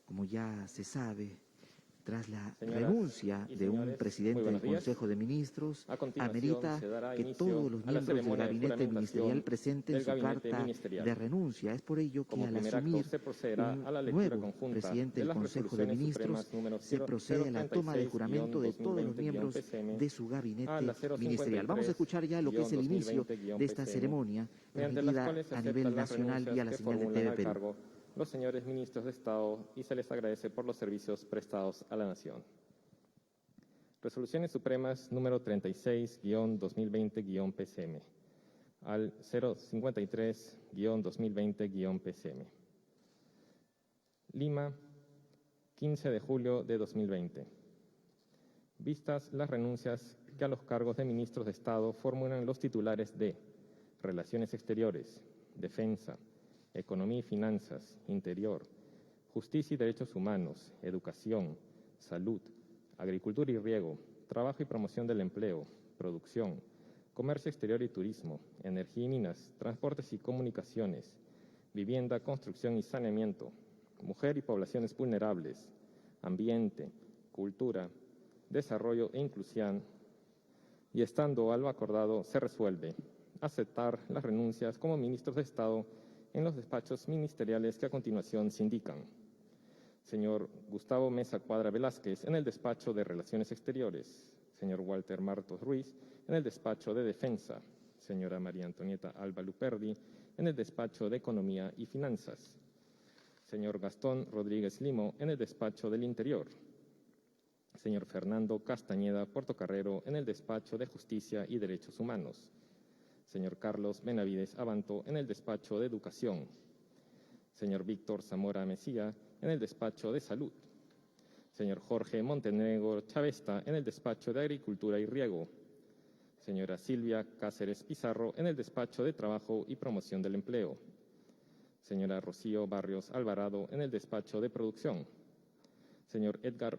Como ya se sabe, tras la Señoras renuncia y de un señores, presidente muy del buenos días. Consejo de Ministros, A continuación, amerita se dará que inicio todos los a la miembros del ceremonia de gabinete juramentación ministerial presenten del su gabinete carta ministerial. de renuncia. Es por ello que Como al primer acto asumir se procederá un a la lectura nuevo conjunta presidente de del las Consejo de resoluciones Ministros, supremas número se procede a la toma de juramento de todos los miembros 036-2020-PCM de su a gabinete la ministerial. Vamos a escuchar ya lo que es el inicio de esta 050-2020-PCM, ceremonia mediante las transmitida cuales se a nivel aceptan las nacional renuncias vía la que señal de formulan TV al Perú. cargo los señores ministros de Estado y se les agradece por los servicios prestados a la Nación. Resoluciones Supremas número 36-2020-PCM al 053-2020-PCM. Lima, 15 de julio de 2020. Vistas las renuncias que a los cargos de ministros de Estado formulan los titulares de Relaciones Exteriores, Defensa, Economía y Finanzas, Interior, Justicia y Derechos Humanos, Educación, Salud, Agricultura y Riego, Trabajo y Promoción del Empleo, Producción, Comercio Exterior y Turismo, Energía y Minas, Transportes y Comunicaciones, Vivienda, Construcción y Saneamiento, Mujer y Poblaciones Vulnerables, Ambiente, Cultura, Desarrollo e Inclusión, y estando algo acordado, se resuelve aceptar las renuncias como ministros de Estado en los despachos ministeriales que a continuación se indican. Señor Gustavo Mesa Cuadra Velázquez, en el despacho de Relaciones Exteriores. Señor Walter Martos Ruiz, en el despacho de Defensa. Señora María Antonieta Alba Luperdi, en el despacho de Economía y Finanzas. Señor Gastón Rodríguez Limo, en el despacho del Interior. Señor Fernando Castañeda Portocarrero, en el despacho de Justicia y Derechos Humanos. Señor Carlos Benavides Abanto, en el despacho de Educación. Señor Víctor Zamora Mesía, en el despacho de Salud. Señor Jorge Montenegro Chavesta, en el despacho de Agricultura y Riego. Señora Silvia Cáceres Pizarro, en el despacho de Trabajo y Promoción del Empleo. Señora Rocío Barrios Alvarado, en el despacho de Producción. Señor Edgar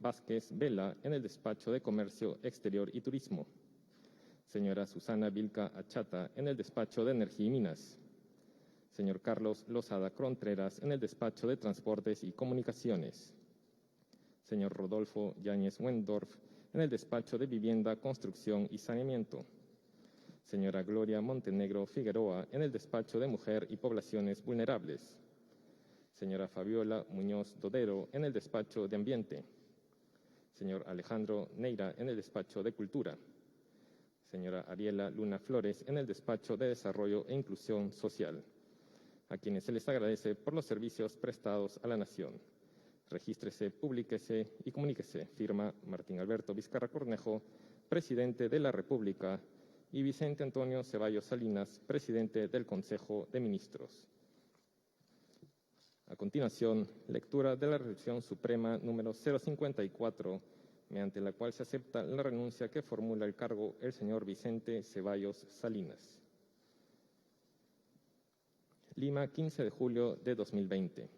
Vázquez Vela, en el despacho de Comercio Exterior y Turismo. Señora Susana Vilca Achata, en el despacho de Energía y Minas. Señor Carlos Lozada Contreras, en el despacho de Transportes y Comunicaciones. Señor Rodolfo Yáñez Wendorf, en el despacho de Vivienda, Construcción y Saneamiento. Señora Gloria Montenegro Figueroa, en el despacho de Mujer y Poblaciones Vulnerables. Señora Fabiola Muñoz Dodero, en el despacho de Ambiente. Señor Alejandro Neira, en el despacho de Cultura. Señora Ariela Luna Flores, en el despacho de Desarrollo e Inclusión Social, a quienes se les agradece por los servicios prestados a la Nación. Regístrese, publíquese y comuníquese. Firma Martín Alberto Vizcarra Cornejo, Presidente de la República, y Vicente Antonio Ceballos Salinas, Presidente del Consejo de Ministros. A continuación, lectura de la Resolución Suprema número 054, mediante la cual se acepta la renuncia que formula el cargo el señor Vicente Ceballos Salinas. Lima, 15 de julio de 2020.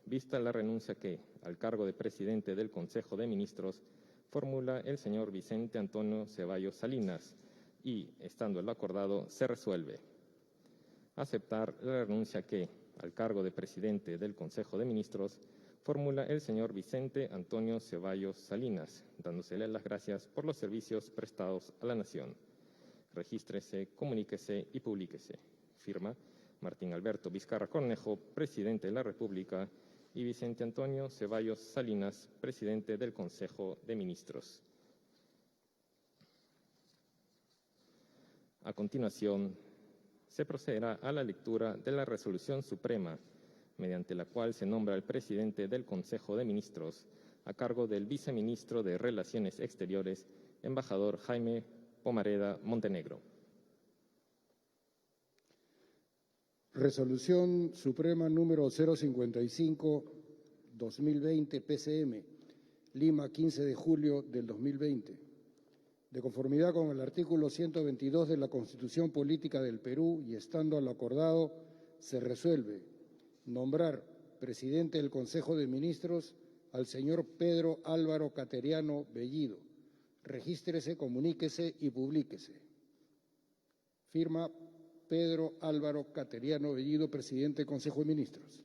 Vista la renuncia que, al cargo de presidente del Consejo de Ministros, formula el señor Vicente Antonio Ceballos Salinas y, estando lo acordado, se resuelve aceptar la renuncia que, al cargo de presidente del Consejo de Ministros, formula el señor Vicente Antonio Ceballos Salinas, dándosele las gracias por los servicios prestados a la Nación. Regístrese, comuníquese y publíquese. Firma Martín Alberto Vizcarra Cornejo, Presidente de la República, y Vicente Antonio Ceballos Salinas, Presidente del Consejo de Ministros. A continuación, se procederá a la lectura de la Resolución Suprema, mediante la cual se nombra al presidente del Consejo de Ministros, a cargo del viceministro de Relaciones Exteriores, embajador Jaime Pomareda Montenegro. Resolución Suprema número 055-2020 PCM, Lima, 15 de julio del 2020. De conformidad con el artículo 122 de la Constitución Política del Perú y estando a lo acordado, se resuelve nombrar presidente del Consejo de Ministros al señor Pedro Álvaro Cateriano Bellido. Regístrese, comuníquese y publíquese. Firma Pedro Álvaro Cateriano Bellido, presidente del Consejo de Ministros.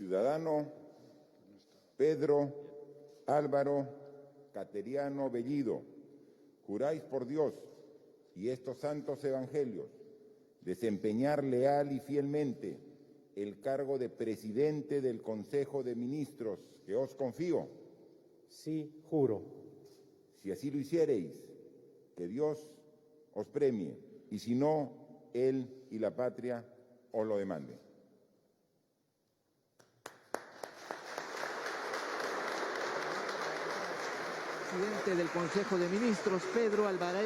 Ciudadano Pedro Álvaro Cateriano Bellido, juráis por Dios y estos santos evangelios desempeñar leal y fielmente el cargo de presidente del Consejo de Ministros que os confío. Sí, juro. Si así lo hiciereis, que Dios os premie, y si no, Él y la patria os lo demanden. Presidente del Consejo de Ministros, Pedro Álvaro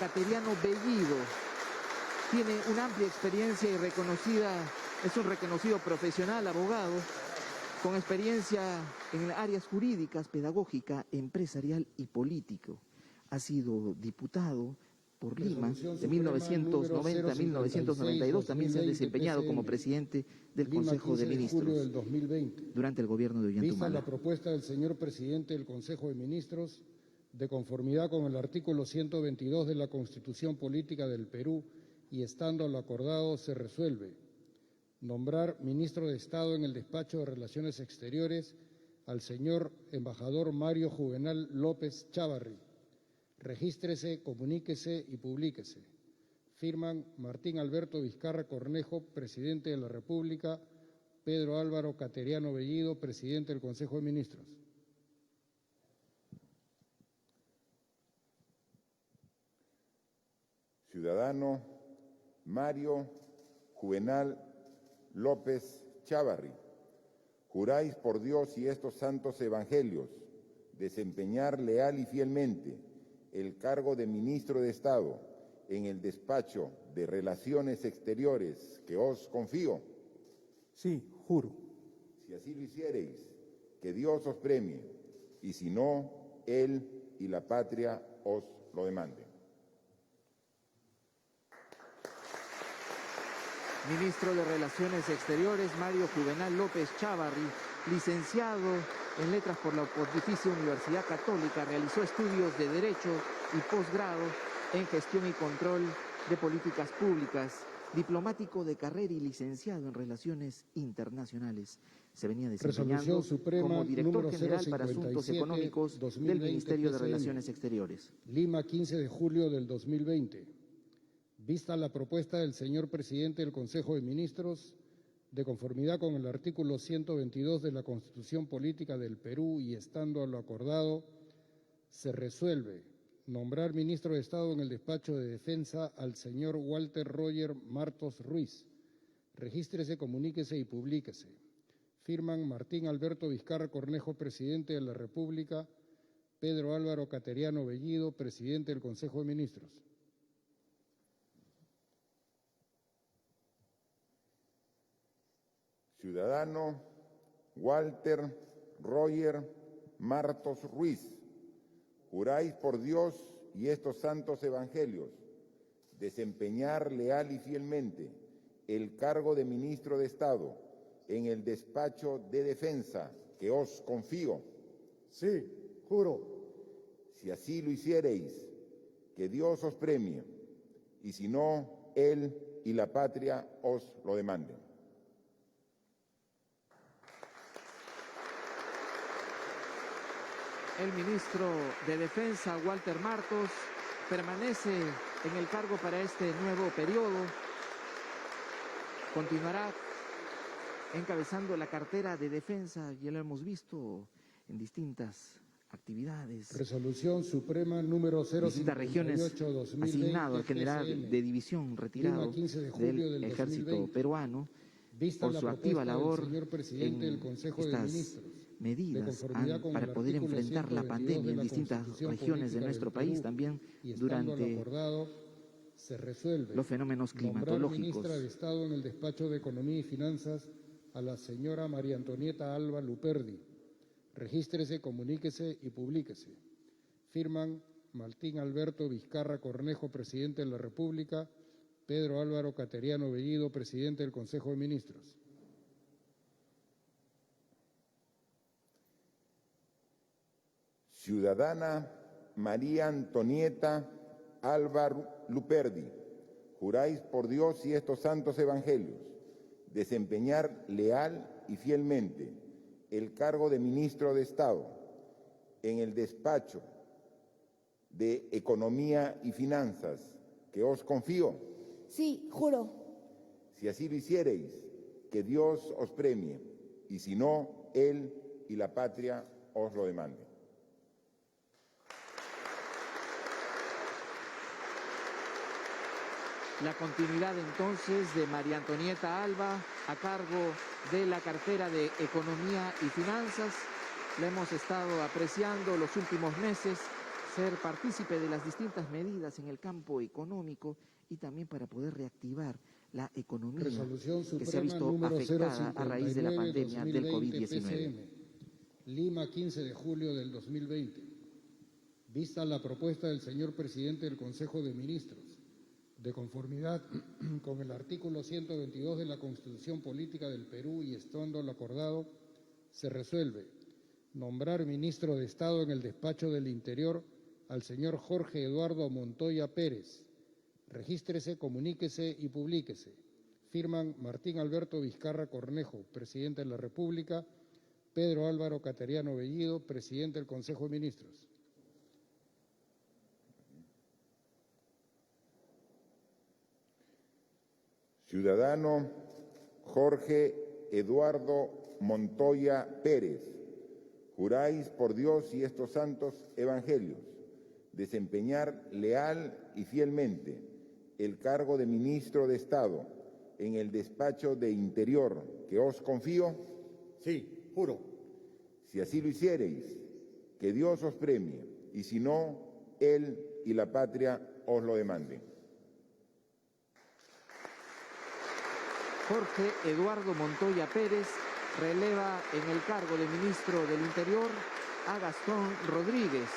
Cateriano Bellido. Tiene una amplia experiencia y es un reconocido profesional, abogado, con experiencia en áreas jurídicas, pedagógica, empresarial y político. Ha sido diputado por Lima de 1990 a 1992. También se ha desempeñado como presidente del Consejo de Ministros durante el gobierno de Ollanta Vista Humala. la propuesta del señor presidente del Consejo de Ministros, de conformidad con el artículo 122 de la Constitución Política del Perú y estando lo acordado, se resuelve nombrar ministro de Estado en el Despacho de Relaciones Exteriores al señor embajador Mario Juvenal López Chávarri. Regístrese, comuníquese y publíquese. Firman Martín Alberto Vizcarra Cornejo, presidente de la República, Pedro Álvaro Cateriano Bellido, presidente del Consejo de Ministros. Ciudadano Mario Juvenal López Chávarri, juráis por Dios y estos santos evangelios desempeñar leal y fielmente el cargo de ministro de Estado en el despacho de Relaciones Exteriores que os confío. Sí, juro. Si así lo hiciereis, que Dios os premie, y si no, Él y la patria os lo demanden. Ministro de Relaciones Exteriores, Mario Juvenal López Chávarri, licenciado en Letras por la Pontificia Universidad Católica, realizó estudios de Derecho y posgrado en Gestión y Control de Políticas Públicas, diplomático de carrera y licenciado en Relaciones Internacionales. Se venía desempeñando como director general para Asuntos Económicos del Ministerio de Relaciones Exteriores. Lima, 15 de julio del 2020. Vista la propuesta del señor presidente del Consejo de Ministros, de conformidad con el artículo 122 de la Constitución Política del Perú y estando a lo acordado, se resuelve nombrar ministro de Estado en el Despacho de Defensa al señor Walter Roger Martos Ruiz. Regístrese, comuníquese y publíquese. Firman Martín Alberto Vizcarra Cornejo, presidente de la República, Pedro Álvaro Cateriano Bellido, presidente del Consejo de Ministros. Ciudadano Walter Roger Martos Ruiz, juráis por Dios y estos santos evangelios desempeñar leal y fielmente el cargo de ministro de Estado en el despacho de Defensa que os confío. Sí, juro. Si así lo hiciereis, que Dios os premie, y si no, Él y la patria os lo demanden. El ministro de Defensa, Walter Martos, permanece en el cargo para este nuevo periodo. Continuará encabezando la cartera de Defensa, ya lo hemos visto en distintas actividades. Resolución Suprema número 058-2020, asignado al general de división retirado del Ejército peruano por su activa labor en estas medidas para poder enfrentar la pandemia en distintas regiones de nuestro país, también durante los fenómenos climatológicos. Ministra de Estado en el Despacho de Economía y Finanzas a la señora María Antonieta Alba Luperdi. Regístrese, comuníquese y publíquese. Firman Martín Alberto Vizcarra Cornejo, presidente de la República, Pedro Álvaro Cateriano Bellido, presidente del Consejo de Ministros. Ciudadana María Antonieta Alba Luperdi, juráis por Dios y estos santos evangelios desempeñar leal y fielmente el cargo de ministro de Estado en el despacho de Economía y Finanzas que os confío. Sí, juro. Si así lo hiciereis, que Dios os premie, y si no, Él y la patria os lo demanden. La continuidad entonces de María Antonieta Alba a cargo de la cartera de Economía y Finanzas. La hemos estado apreciando los últimos meses, ser partícipe de las distintas medidas en el campo económico y también para poder reactivar la economía Resolución que se ha Suprema visto número afectada a raíz de la 059 pandemia del 2020 COVID-19. PCM, Lima, 15 de julio del 2020. Vista la propuesta del señor presidente del Consejo de Ministros, de conformidad con el artículo 122 de la Constitución Política del Perú y estando lo acordado, se resuelve nombrar ministro de Estado en el Despacho del Interior al señor Jorge Eduardo Montoya Pérez. Regístrese, comuníquese y publíquese. Firman Martín Alberto Vizcarra Cornejo, presidente de la República, Pedro Álvaro Cateriano Bellido, presidente del Consejo de Ministros. Ciudadano Jorge Eduardo Montoya Pérez, juráis por Dios y estos santos evangelios desempeñar leal y fielmente el cargo de ministro de Estado en el despacho de Interior que os confío. Sí, juro. Si así lo hiciereis, que Dios os premie, y si no, Él y la patria os lo demanden. Jorge Eduardo Montoya Pérez releva en el cargo de ministro del Interior a Gastón Rodríguez.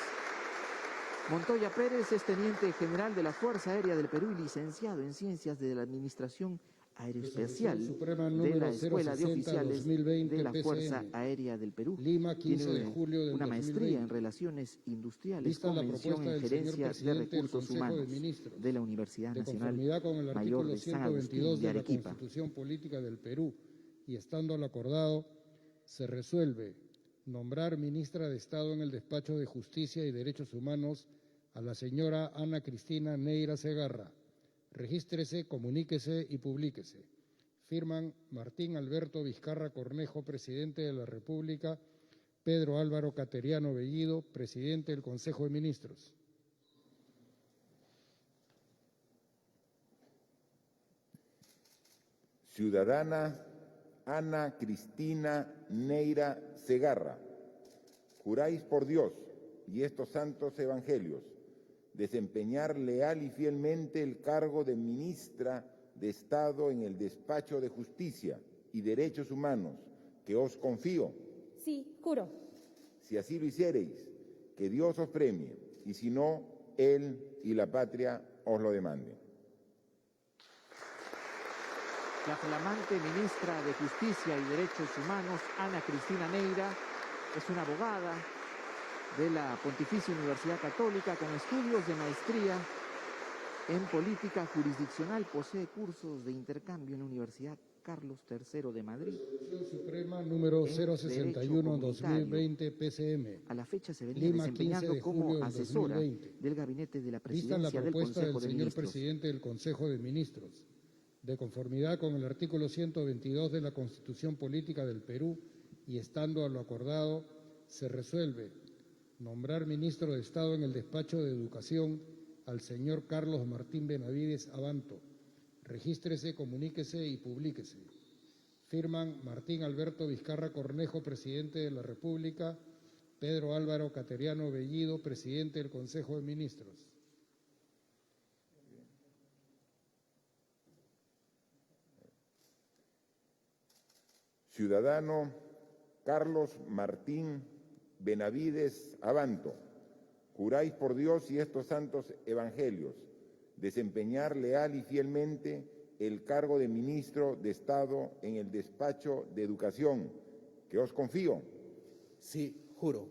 Montoya Pérez es teniente general de la Fuerza Aérea del Perú y licenciado en Ciencias de la Administración Aeroespacial de la Escuela de Oficiales de la Fuerza Aérea del Perú. Lima, 15 de julio del una 2020. maestría en Relaciones Industriales Vista con la mención propuesta en del señor Gerencia de presidente del Recursos Consejo de Humanos Ministros, de la Universidad de Nacional conformidad con el Mayor artículo de San Agustín 122 de de la Arequipa. Constitución Política del Perú y estando lo acordado, se resuelve nombrar ministra de Estado en el Despacho de Justicia y Derechos Humanos a la señora Ana Cristina Neira Segarra. Regístrese, comuníquese y publíquese. Firman Martín Alberto Vizcarra Cornejo, presidente de la República, Pedro Álvaro Cateriano Bellido, presidente del Consejo de Ministros. Ciudadana Ana Cristina Neira Segarra, juráis por Dios y estos santos evangelios desempeñar leal y fielmente el cargo de ministra de Estado en el Despacho de Justicia y Derechos Humanos que os confío. Sí, juro. Si así lo hiciereis, que Dios os premie, y si no, Él y la patria os lo demanden. La flamante ministra de Justicia y Derechos Humanos, Ana Cristina Neira, es una abogada de la Pontificia Universidad Católica con estudios de maestría en política jurisdiccional. Posee cursos de intercambio en la Universidad Carlos III de Madrid. Resolución Suprema número 061-2020 PCM. A la fecha se venía Lima, 15 desempeñando de como julio del asesora 2020. del gabinete de la Vista la presidencia del propuesta Consejo del de señor Ministros. presidente del Consejo de Ministros, de conformidad con el artículo 122 de la Constitución Política del Perú y estando a lo acordado, se resuelve nombrar ministro de Estado en el Despacho de Educación al señor Carlos Martín Benavides Abanto. Regístrese, comuníquese y publíquese. Firman Martín Alberto Vizcarra Cornejo, presidente de la República, Pedro Álvaro Cateriano Bellido, presidente del Consejo de Ministros. Ciudadano Carlos Martín Benavides Abanto, juráis por Dios y estos santos evangelios desempeñar leal y fielmente el cargo de ministro de Estado en el Despacho de Educación que os confío. Sí, juro.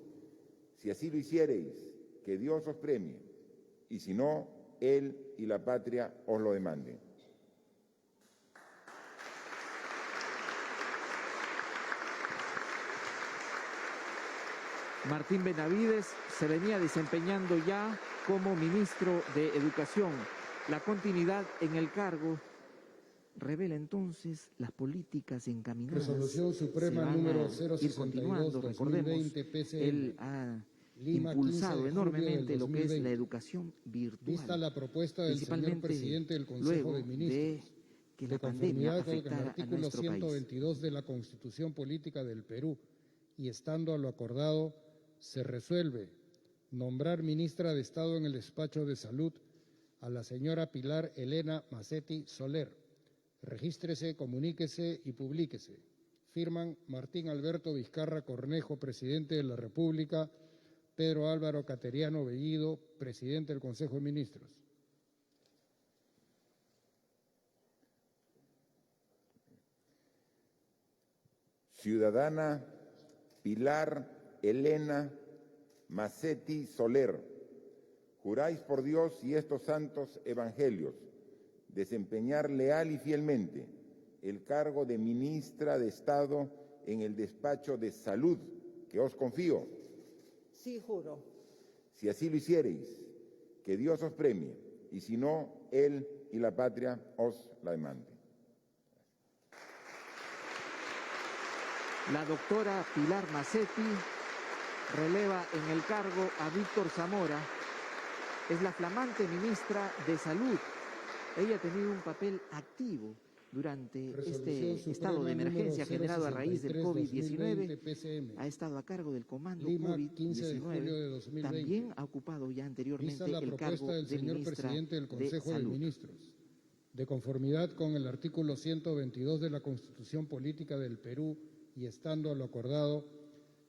Si así lo hiciereis, que Dios os premie, y si no, Él y la patria os lo demanden. Martín Benavides se venía desempeñando ya como ministro de Educación. La continuidad en el cargo revela entonces las políticas encaminadas. Resolución Suprema se van número a ir continuando. 062, Recordemos, 2020, PCM. él ha Lima, 15 impulsado de julio enormemente del lo que es 2020. la educación virtual. Vista la propuesta del señor principalmente presidente del Consejo luego de Ministros, de que la de pandemia conformidad con el afectara a artículo nuestro país. 122 de la Constitución Política del Perú y estando a lo acordado, se resuelve nombrar ministra de Estado en el despacho de Salud a la señora Pilar Elena Macetti Soler. Regístrese, comuníquese y publíquese. Firman Martín Alberto Vizcarra Cornejo, presidente de la República, Pedro Álvaro Cateriano Bellido, presidente del Consejo de Ministros. Ciudadana Pilar Elena Macetti Soler, juráis por Dios y estos santos evangelios desempeñar leal y fielmente el cargo de ministra de Estado en el despacho de Salud que os confío. Sí, juro. Si así lo hiciereis, que Dios os premie, y si no, Él y la patria os la demanden. La doctora Pilar Macetti releva en el cargo a Víctor Zamora. Es la flamante ministra de Salud. Ella ha tenido un papel activo durante este estado de emergencia generado a raíz del COVID-19. Ha estado a cargo del comando COVID-19. También ha ocupado ya anteriormente el cargo de ministra de Salud. De conformidad con el artículo 122 de la Constitución Política del Perú y estando a lo acordado,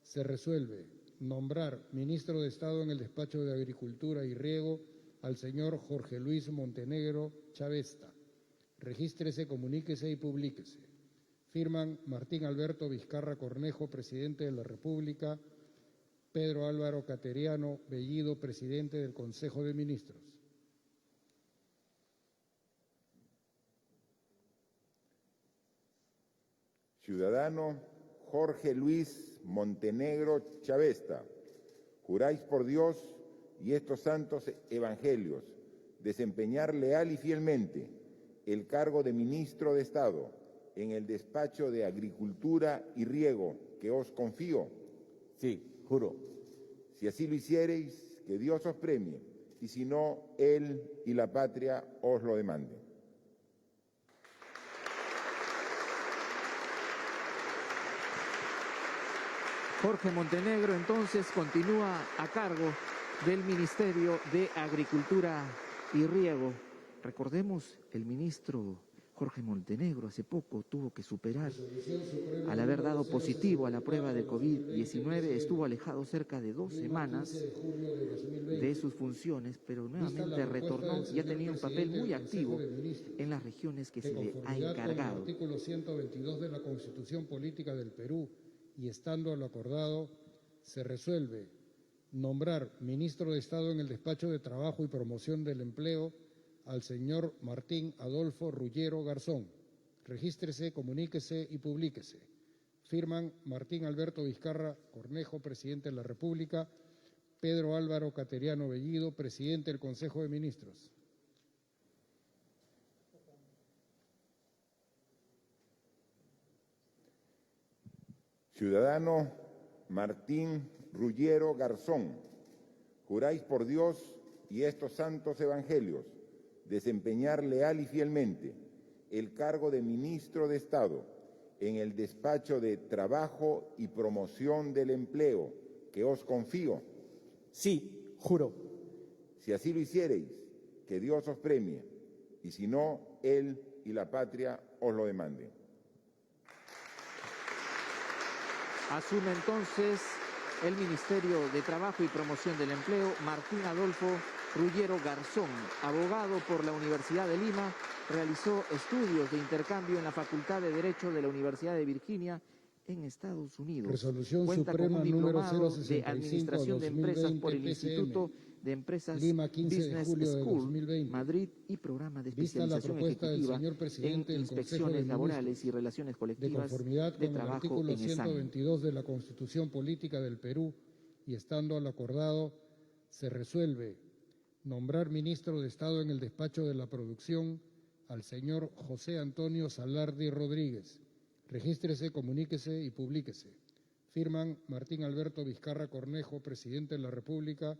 se resuelve nombrar ministro de Estado en el despacho de Agricultura y Riego al señor Jorge Luis Montenegro Chavesta. Regístrese, comuníquese y publíquese. Firman Martín Alberto Vizcarra Cornejo, presidente de la República, Pedro Álvaro Cateriano Bellido, presidente del Consejo de Ministros. Ciudadano Jorge Luis Montenegro Chavesta, juráis por Dios y estos santos evangelios desempeñar leal y fielmente el cargo de ministro de Estado en el despacho de Agricultura y Riego que os confío. Sí, juro. Si así lo hiciereis, que Dios os premie, y si no, Él y la patria os lo demanden. Jorge Montenegro entonces continúa a cargo del Ministerio de Agricultura y Riego. Recordemos, el ministro Jorge Montenegro hace poco tuvo que superar, al haber dado positivo a la prueba de COVID-19, estuvo alejado cerca de 2 semanas de sus funciones, pero nuevamente retornó y ha tenido un papel muy activo en las regiones que se le ha encargado. Artículo 122 de la Constitución Política del Perú y estando a lo acordado, se resuelve nombrar ministro de Estado en el despacho de Trabajo y Promoción del Empleo al señor Martín Adolfo Rullero Garzón. Regístrese, comuníquese y publíquese. Firman Martín Alberto Vizcarra Cornejo, presidente de la República, Pedro Álvaro Cateriano Bellido, presidente del Consejo de Ministros. Ciudadano Martín Rullero Garzón, juráis por Dios y estos santos evangelios desempeñar leal y fielmente el cargo de ministro de Estado en el despacho de Trabajo y Promoción del Empleo que os confío. Sí, juro. Si así lo hiciereis, que Dios os premie, y si no, Él y la patria os lo demanden. Asume entonces el Ministerio de Trabajo y Promoción del Empleo Martín Adolfo Rullero Garzón, abogado por la Universidad de Lima, realizó estudios de intercambio en la Facultad de Derecho de la Universidad de Virginia en Estados Unidos. Resolución Cuenta Suprema con un diplomado número de Administración de Empresas por el Instituto de Empresas Lima, 15 de Business julio de School, 2020. Madrid, y programa de Vista la especialización propuesta del ejecutiva señor presidente en del Consejo de inspecciones laborales Ministros, y relaciones de colectivas conformidad de con el trabajo artículo en ESAN. 122 de la Constitución Política del Perú y estando a lo acordado, se resuelve nombrar ministro de Estado en el despacho de la producción al señor José Antonio Salardi Rodríguez. Regístrese, comuníquese y publíquese. Firman Martín Alberto Vizcarra Cornejo, presidente de la República,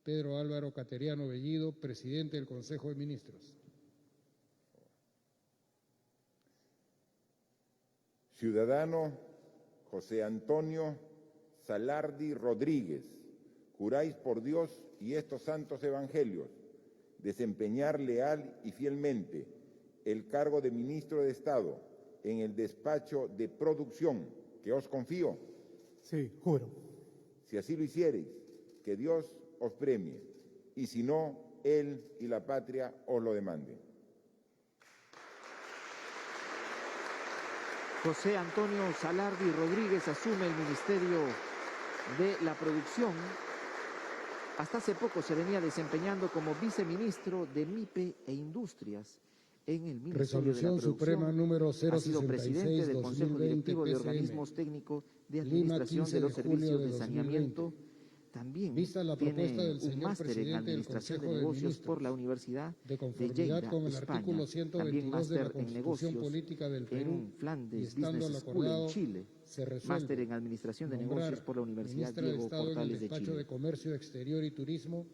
Pedro Álvaro Cateriano Bellido, presidente del Consejo de Ministros. Ciudadano José Antonio Salardi Rodríguez, juráis por Dios y estos santos evangelios desempeñar leal y fielmente el cargo de ministro de Estado en el despacho de producción que os confío. Sí, juro. Si así lo hiciereis, que Dios os premie, y si no, Él y la patria os lo demanden. José Antonio Salardi Rodríguez asume el Ministerio de la Producción. Hasta hace poco se venía desempeñando como viceministro de MIPE e Industrias en el Ministerio de la Resolución Suprema número Ha sido presidente del Consejo 066-2020 Directivo de PCM. Organismos Técnicos de Lima, Administración 15 de los de julio Servicios de de Saneamiento. 2020. También Vista la tiene propuesta del un señor máster en presidente del Administración de Consejo de Negocios por Ministros, la Universidad de de conformidad Lleida, con el España. artículo También 122 de la máster en Constitución Negocios Política del Perú en Flandes y estando Business al School en acordado, Chile. se resuelve Máster en Administración de nombrar Negocios por la Universidad ministra de Diego Estado en el Portales de despacho Chile. de Comercio Exterior y Turismo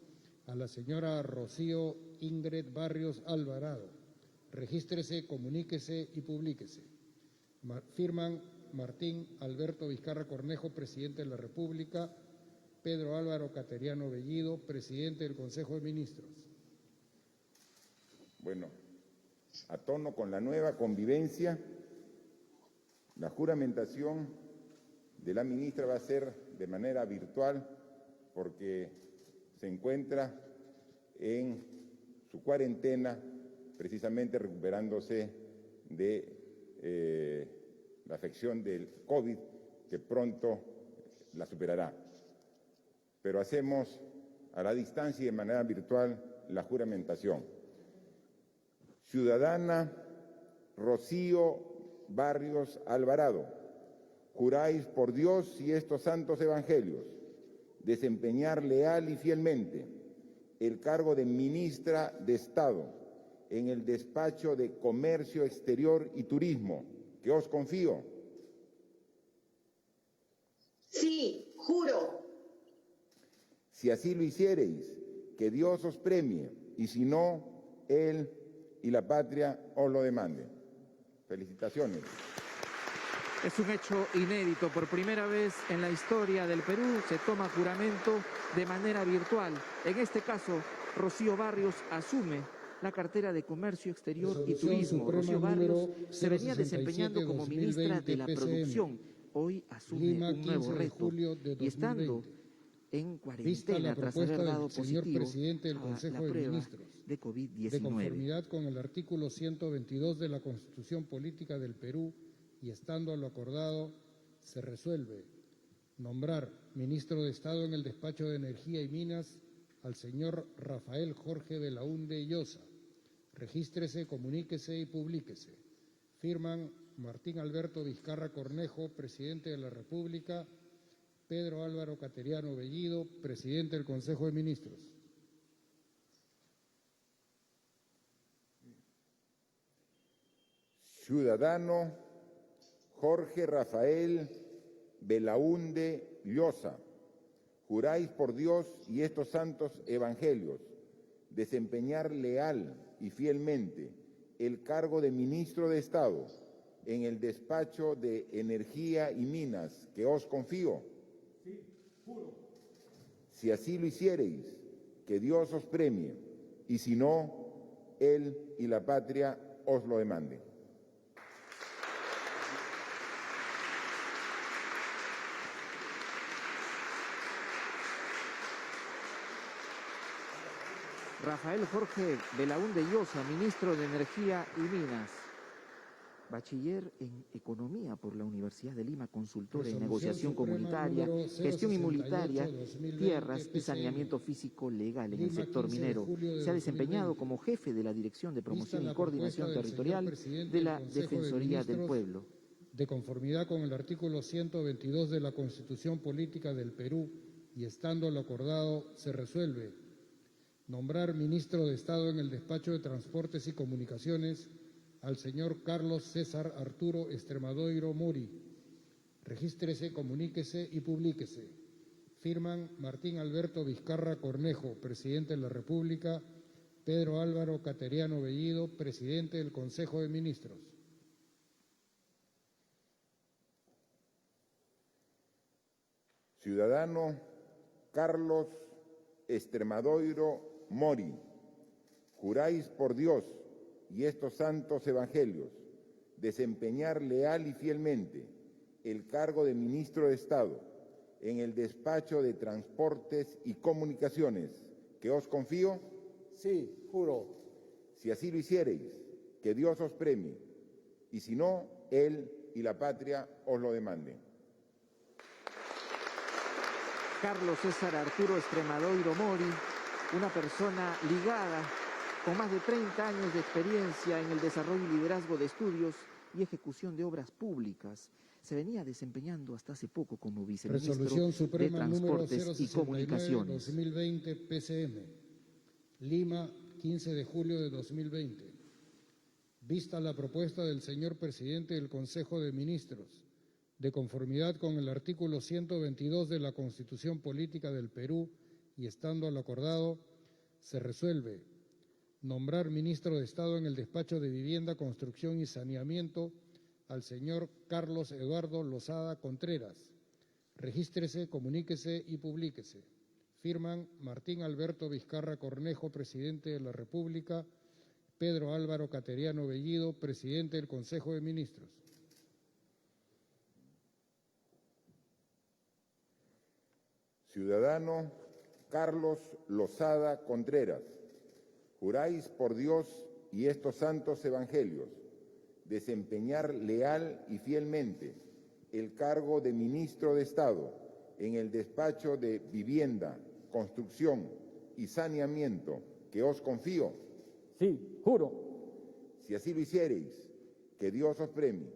a la señora Rocío Ingrid Barrios Alvarado. Regístrese, comuníquese y publíquese. Firman Martín Alberto Vizcarra Cornejo, presidente de la República, Pedro Álvaro Cateriano Bellido, presidente del Consejo de Ministros. Bueno, a tono con la nueva convivencia, la juramentación de la ministra va a ser de manera virtual porque se encuentra en su cuarentena, precisamente recuperándose de la afección del COVID, que pronto la superará. Pero hacemos a la distancia y de manera virtual la juramentación. Ciudadana Rocío Barrios Alvarado, juráis por Dios y estos santos evangelios desempeñar leal y fielmente el cargo de ministra de Estado en el despacho de Comercio Exterior y Turismo que os confío. Sí, juro. Si así lo hiciereis, que Dios os premie, y si no, Él y la patria os lo demanden. Felicitaciones. Es un hecho inédito. Por primera vez en la historia del Perú se toma juramento de manera virtual. En este caso, Rocío Barrios asume la cartera de Comercio Exterior y Resolución Turismo. Suprema Rocío Barrios número se venía desempeñando como ministra de la 067-2020 Producción. Hoy asume Lima, un nuevo 15 de reto julio de y estando 2020. en Vista cuarentena la tras propuesta haber dado del señor positivo presidente del a Consejo la de prueba Ministros, de de COVID-19. conformidad con el artículo 122 de la Constitución Política del Perú y estando a lo acordado, se resuelve nombrar ministro de Estado en el despacho de Energía y Minas al señor Rafael Jorge Belaúnde Llosa. Regístrese, comuníquese y publíquese. Firman Martín Alberto Vizcarra Cornejo, presidente de la República, Pedro Álvaro Cateriano Bellido, presidente del Consejo de Ministros. Ciudadano Jorge Rafael Belaúnde Llosa, juráis por Dios y estos santos evangelios desempeñar leal y fielmente el cargo de ministro de Estado en el despacho de Energía y Minas que os confío. Sí, juro. Si así lo hiciereis, que Dios os premie, y si no, Él y la patria os lo demanden. Rafael Jorge Belaúnde Llosa, ministro de Energía y Minas. Bachiller en Economía por la Universidad de Lima, consultor en negociación comunitaria, gestión inmunitaria, tierras y saneamiento físico legal en el sector minero. Se ha desempeñado como jefe de la Dirección de Promoción y Coordinación Territorial de la Defensoría del Pueblo. De conformidad con el artículo 122 de la Constitución Política del Perú y estando lo acordado, se resuelve nombrar ministro de Estado en el Despacho de Transportes y Comunicaciones al señor Carlos César Arturo Extremadoiro Mori. Regístrese, comuníquese y publíquese. Firman Martín Alberto Vizcarra Cornejo, presidente de la República, Pedro Álvaro Cateriano Bellido, presidente del Consejo de Ministros. Ciudadano Carlos Extremadoiro Mori, juráis por Dios y estos santos evangelios desempeñar leal y fielmente el cargo de ministro de Estado en el Despacho de Transportes y Comunicaciones que os confío. Sí, juro. Si así lo hiciereis, que Dios os premie, y si no, Él y la patria os lo demanden. Carlos César Arturo Extremadoiro Mori, una persona ligada con más de 30 años de experiencia en el desarrollo y liderazgo de estudios y ejecución de obras públicas. Se venía desempeñando hasta hace poco como viceministro Resolución de Suprema número Transportes y Comunicaciones. 069-2020 PCM, Lima, 15 de julio de 2020. Vista la propuesta del señor presidente del Consejo de Ministros, de conformidad con el artículo 122 de la Constitución Política del Perú y estando al acordado, se resuelve nombrar ministro de Estado en el Despacho de Vivienda, Construcción y Saneamiento al señor Carlos Eduardo Lozada Contreras. Regístrese, comuníquese y publíquese. Firman Martín Alberto Vizcarra Cornejo, presidente de la República, Pedro Álvaro Cateriano Bellido, presidente del Consejo de Ministros. Ciudadano Carlos Lozada Contreras, juráis por Dios y estos santos evangelios desempeñar leal y fielmente el cargo de ministro de Estado en el Despacho de Vivienda, Construcción y Saneamiento que os confío. Sí, juro. Si así lo hiciereis, que Dios os premie,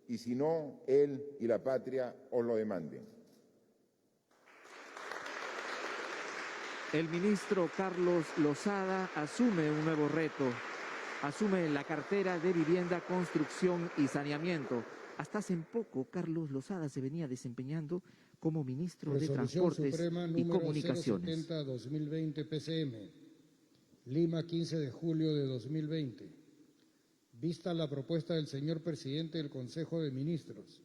y si no, Él y la patria os lo demanden. El ministro Carlos Lozada asume un nuevo reto. Asume la cartera de Vivienda, Construcción y Saneamiento. Hasta hace poco, Carlos Lozada se venía desempeñando como ministro de Transportes Suprema y número Comunicaciones. 070-2020 PCM, Lima, 15 de julio de 2020. Vista la propuesta del señor presidente del Consejo de Ministros,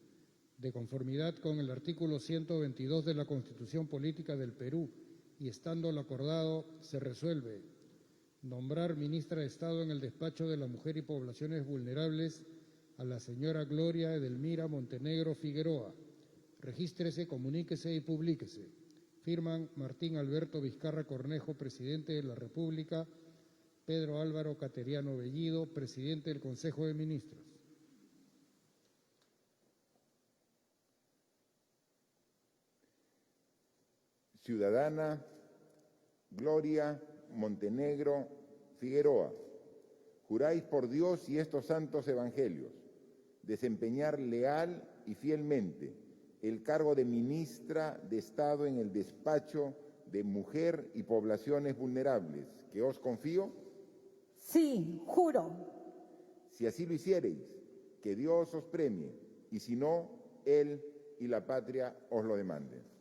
de conformidad con el artículo 122 de la Constitución Política del Perú, y estando lo acordado, se resuelve nombrar ministra de Estado en el Despacho de la Mujer y Poblaciones Vulnerables a la señora Gloria Edelmira Montenegro Figueroa. Regístrese, comuníquese y publíquese. Firman Martín Alberto Vizcarra Cornejo, presidente de la República, Pedro Álvaro Cateriano Bellido, presidente del Consejo de Ministros. Ciudadana Gloria Montenegro Figueroa, juráis por Dios y estos santos evangelios desempeñar leal y fielmente el cargo de ministra de Estado en el Despacho de Mujer y Poblaciones Vulnerables que os confío. Sí, juro. Si así lo hiciereis, que Dios os premie, y si no, Él y la patria os lo demanden.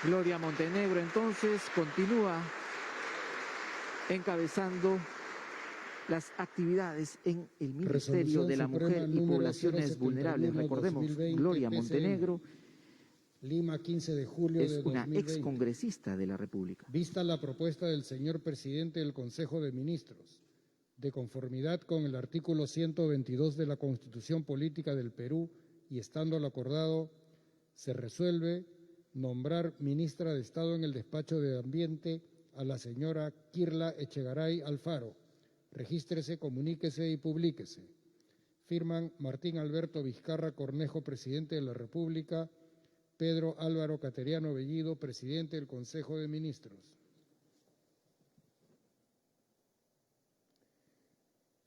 Gloria Montenegro entonces continúa encabezando las actividades en el Ministerio de la Mujer y Poblaciones Vulnerables. Recordemos, Gloria Montenegro Lima, 15 de julio es de una 2020. excongresista de la República. Vista la propuesta del señor presidente del Consejo de Ministros, de conformidad con el artículo 122 de la Constitución Política del Perú y estando lo acordado, se resuelve nombrar ministra de Estado en el Despacho de Ambiente a la señora Kirla Echegaray Alfaro. Regístrese, comuníquese y publíquese. Firman Martín Alberto Vizcarra Cornejo, presidente de la República, Pedro Álvaro Cateriano Bellido, presidente del Consejo de Ministros.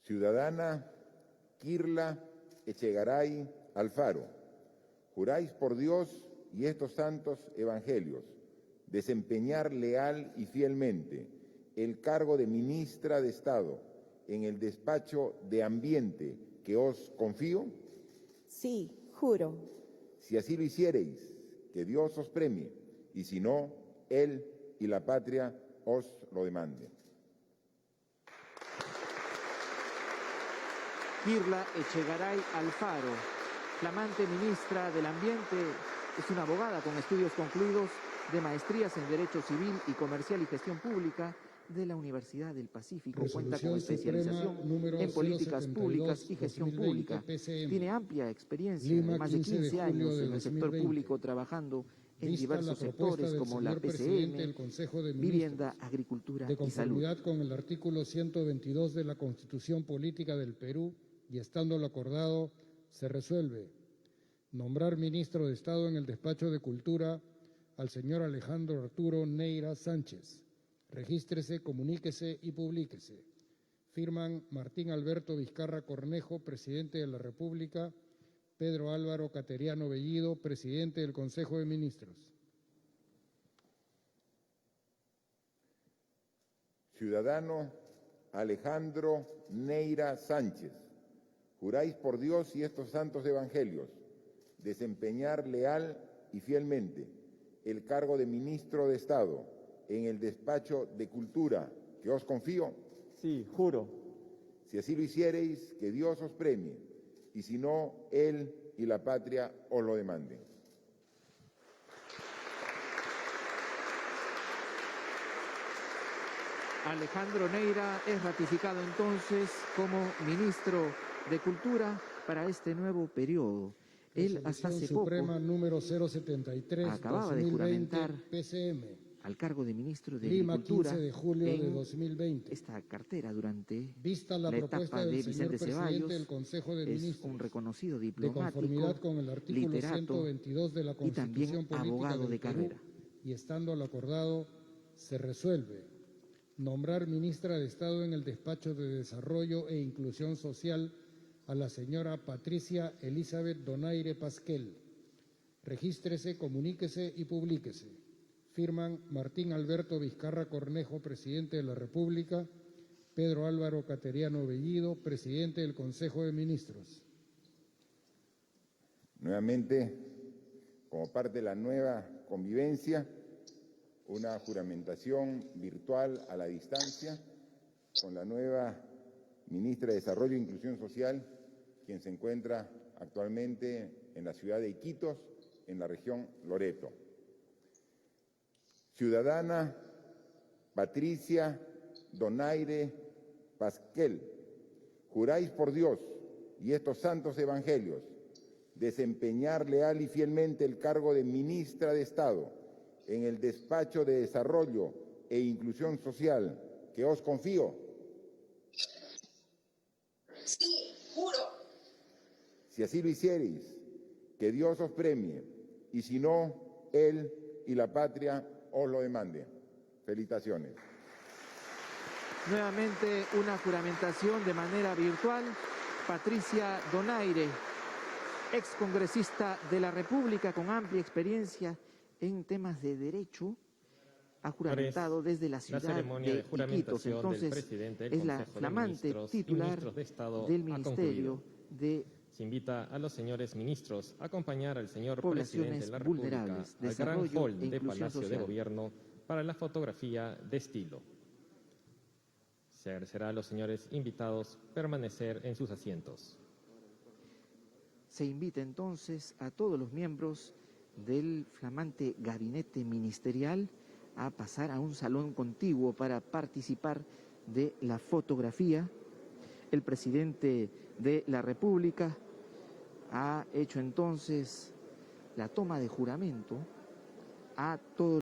Ciudadana Kirla Echegaray Alfaro, juráis por Dios y estos santos evangelios desempeñar leal y fielmente el cargo de ministra de Estado en el despacho de Ambiente que os confío. Sí, juro. Si así lo hiciereis, que Dios os premie, y si no, Él y la patria os lo demanden. Kirla Echegaray Alfaro, flamante ministra del Ambiente, es una abogada con estudios concluidos de maestrías en Derecho Civil y Comercial y Gestión Pública de la Universidad del Pacífico. Cuenta con especialización en políticas públicas y gestión pública. Tiene amplia experiencia de más de 15 años en el sector público trabajando en diversos sectores como la PCM, vivienda, agricultura de y salud. conformidad con el artículo 122 de la Constitución Política del Perú y estando lo acordado, se resuelve nombrar ministro de Estado en el Despacho de Cultura al señor Alejandro Arturo Neira Sánchez. Regístrese, comuníquese y publíquese. Firman Martín Alberto Vizcarra Cornejo, presidente de la República, Pedro Álvaro Cateriano Bellido, presidente del Consejo de Ministros. Ciudadano Alejandro Neira Sánchez, juráis por Dios y estos santos evangelios desempeñar leal y fielmente el cargo de ministro de Estado en el despacho de Cultura que os confío. Sí, juro. Si así lo hiciereis, que Dios os premie, y si no, Él y la patria os lo demanden. Alejandro Neira es ratificado entonces como ministro de Cultura para este nuevo periodo. Él hasta hace poco número 073, acababa de 2020, juramentar PCM. al cargo de ministro de Lima, Agricultura 15 de julio de en 2020. esta cartera durante Vista la la propuesta etapa de del señor Vicente presidente Ceballos. del Consejo de Es Ministros, un reconocido de diplomático, conformidad con el artículo literato 122 de la y también Constitución Política abogado del de Perú, carrera. y estando lo acordado, se resuelve nombrar ministra de Estado en el Despacho de Desarrollo e Inclusión Social a la señora Patricia Elizabeth Donaire Pasquel. Regístrese, comuníquese y publíquese. Firman Martín Alberto Vizcarra Cornejo, presidente de la República, Pedro Álvaro Cateriano Bellido, presidente del Consejo de Ministros. Nuevamente, como parte de la nueva convivencia, una juramentación virtual a la distancia con la nueva ministra de Desarrollo e Inclusión Social, quien se encuentra actualmente en la ciudad de Iquitos, en la región Loreto. Ciudadana Patricia Donaire Pasquel, juráis por Dios y estos santos evangelios desempeñar leal y fielmente el cargo de ministra de Estado en el Despacho de Desarrollo e Inclusión Social que os confío. Sí, juro. Si así lo hiciereis, que Dios os premie, y si no, Él y la patria os lo demanden. Felicitaciones. Nuevamente una juramentación de manera virtual. Patricia Donaire, excongresista de la República con amplia experiencia en temas de derecho, ha juramentado desde la ciudad ceremonia de Iquitos. juramentación del Entonces presidente del es la Consejo de flamante Ministros y titular Ministros de Estado del ha Ministerio de Se invita a los señores ministros a acompañar al señor Poblaciones presidente de la República vulnerables, al gran desarrollo hall e de inclusión Palacio de social. Gobierno para la fotografía de estilo. Se agradecerá a los señores invitados permanecer en sus asientos. Se invita entonces a todos los miembros del flamante gabinete ministerial a pasar a un salón contiguo para participar de la fotografía. El presidente de la República ha hecho entonces la toma de juramento a todos